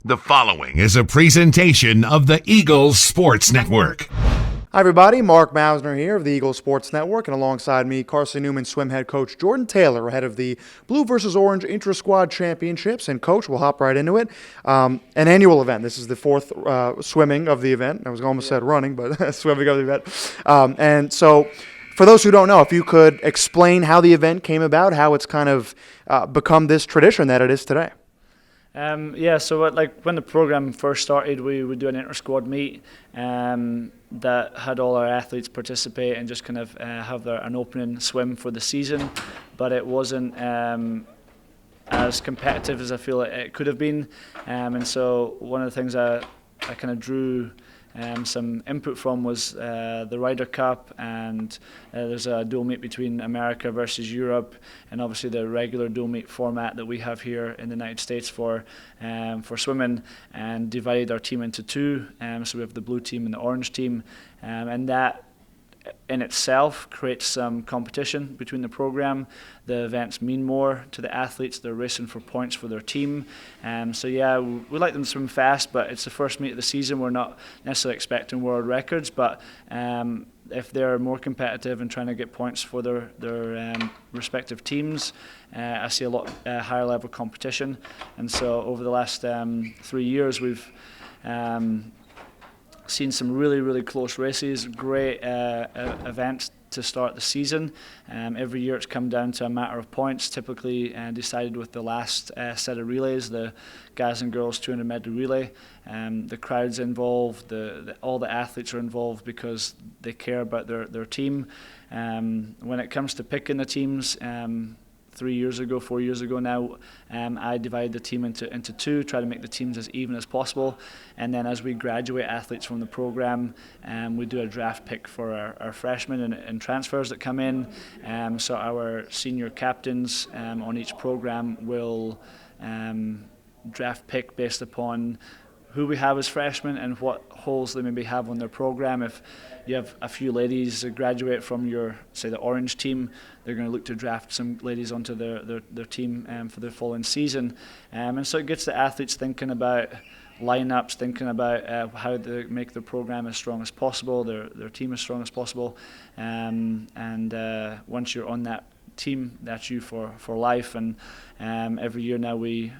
The following is a presentation of the Eagles Sports Network. Hi everybody, Mark Mausner here of the Eagles Sports Network, and alongside me, Carson-Newman swim head coach Jordan Taylor ahead of the Blue versus Orange Intra-Squad Championships. And coach, we'll hop right into it. An annual event. This is the fourth swimming of the event. I was almost said running, but swimming of the event. And so, for those who don't know, if you could explain how the event came about, how it's kind of become this tradition that it is today. So when the program first started, we would do an inter-squad meet that had all our athletes participate and just kind of have an opening swim for the season. But it wasn't as competitive as I feel it could have been. And so one of the things I kind of drew some input from was the Ryder Cup, and there's a dual meet between America versus Europe, and obviously the regular dual meet format that we have here in the United States for swimming, and divided our team into two. So we have the blue team and the orange team, and that in itself creates some competition between the program. The events mean more to the athletes. They're racing for points for their team. We like them to swim fast, but it's the first meet of the season. We're not necessarily expecting world records, but if they're more competitive and trying to get points for their respective teams, I see a lot higher level competition. And so over the last 3 years, we've seen some really, really close races, great events to start the season. Every year it's come down to a matter of points, typically decided with the last set of relays, the guys and girls 200 meter relay. The crowd's involved, all the athletes are involved because they care about their team. When it comes to picking the teams, 4 years ago now, I divided the team into two, try to make the teams as even as possible. And then as we graduate athletes from the program, we do a draft pick for our freshmen and transfers that come in. So our senior captains on each program will draft pick based upon who we have as freshmen and what holes they maybe have on their program. If you have a few ladies that graduate from the orange team, they're going to look to draft some ladies onto their team for the following season. And so it gets the athletes thinking about lineups, thinking about how to make their program as strong as possible, their team as strong as possible. Once you're on that team, that's you for life. And every year now we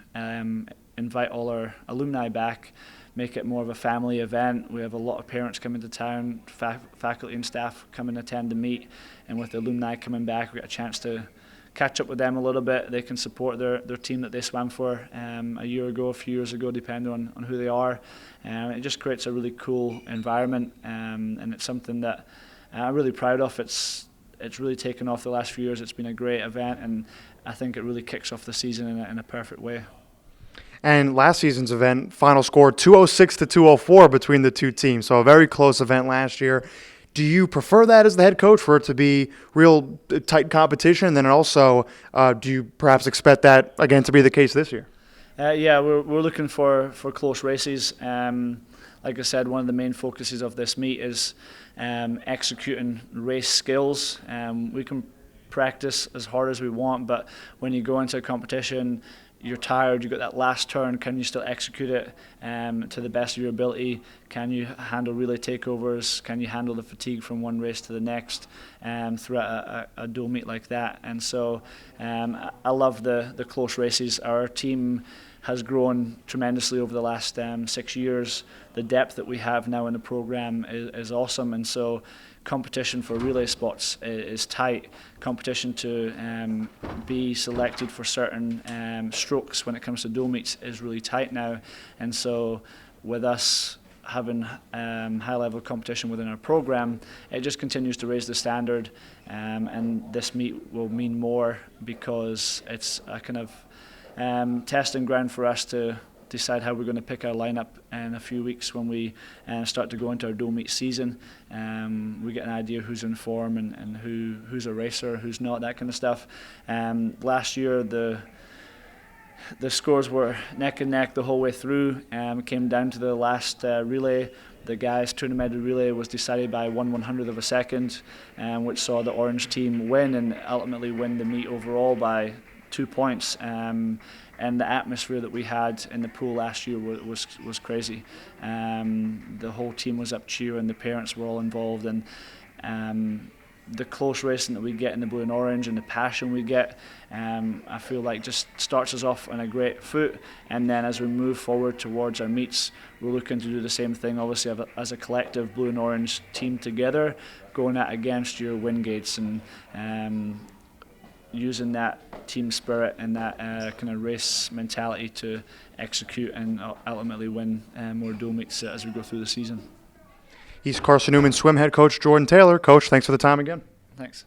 invite all our alumni back, make it more of a family event. We have a lot of parents coming to town, faculty and staff come and attend the meet, and with the alumni coming back, we get a chance to catch up with them a little bit. They can support their team that they swam for a year ago, a few years ago, depending on who they are. It just creates a really cool environment, and it's something that I'm really proud of. It's really taken off the last few years. It's been a great event, and I think it really kicks off the season in a perfect way. And last season's event, final score 206 to 204 between the two teams. So a very close event last year. Do you prefer that as the head coach, for it to be real tight competition? And then also, do you perhaps expect that again to be the case this year? We're looking for close races. Like I said, one of the main focuses of this meet is executing race skills. We can practice as hard as we want, but when you go into a competition, you're tired, you've got that last turn, can you still execute it to the best of your ability? Can you handle relay takeovers? Can you handle the fatigue from one race to the next throughout a dual meet like that? And so I love the close races. Our team has grown tremendously over the last 6 years. The depth that we have now in the program is awesome, and so competition for relay spots is tight. Competition to be selected for certain strokes when it comes to dual meets is really tight now, and so with us having high level competition within our program, it just continues to raise the standard, and this meet will mean more because it's a kind of testing ground for us to decide how we're going to pick our lineup in a few weeks when we start to go into our dual meet season. We get an idea who's in form and who's a racer, who's not, that kind of stuff. Last year the scores were neck and neck the whole way through. It came down to the last relay. The guys' 200 meter relay was decided by 1/100th of a second, which saw the orange team win and ultimately win the meet overall by 2 points. and the atmosphere that we had in the pool last year was crazy. The whole team was up cheering, the parents were all involved, and the close racing that we get in the blue and orange and the passion we get, I feel like just starts us off on a great foot, and then as we move forward towards our meets, we're looking to do the same thing, obviously as a collective blue and orange team together, going at against your Wingates and using that team spirit and that kind of race mentality to execute and ultimately win more dual meets as we go through the season. He's Carson-Newman swim head coach Jordan Taylor. Coach, thanks for the time again. Thanks.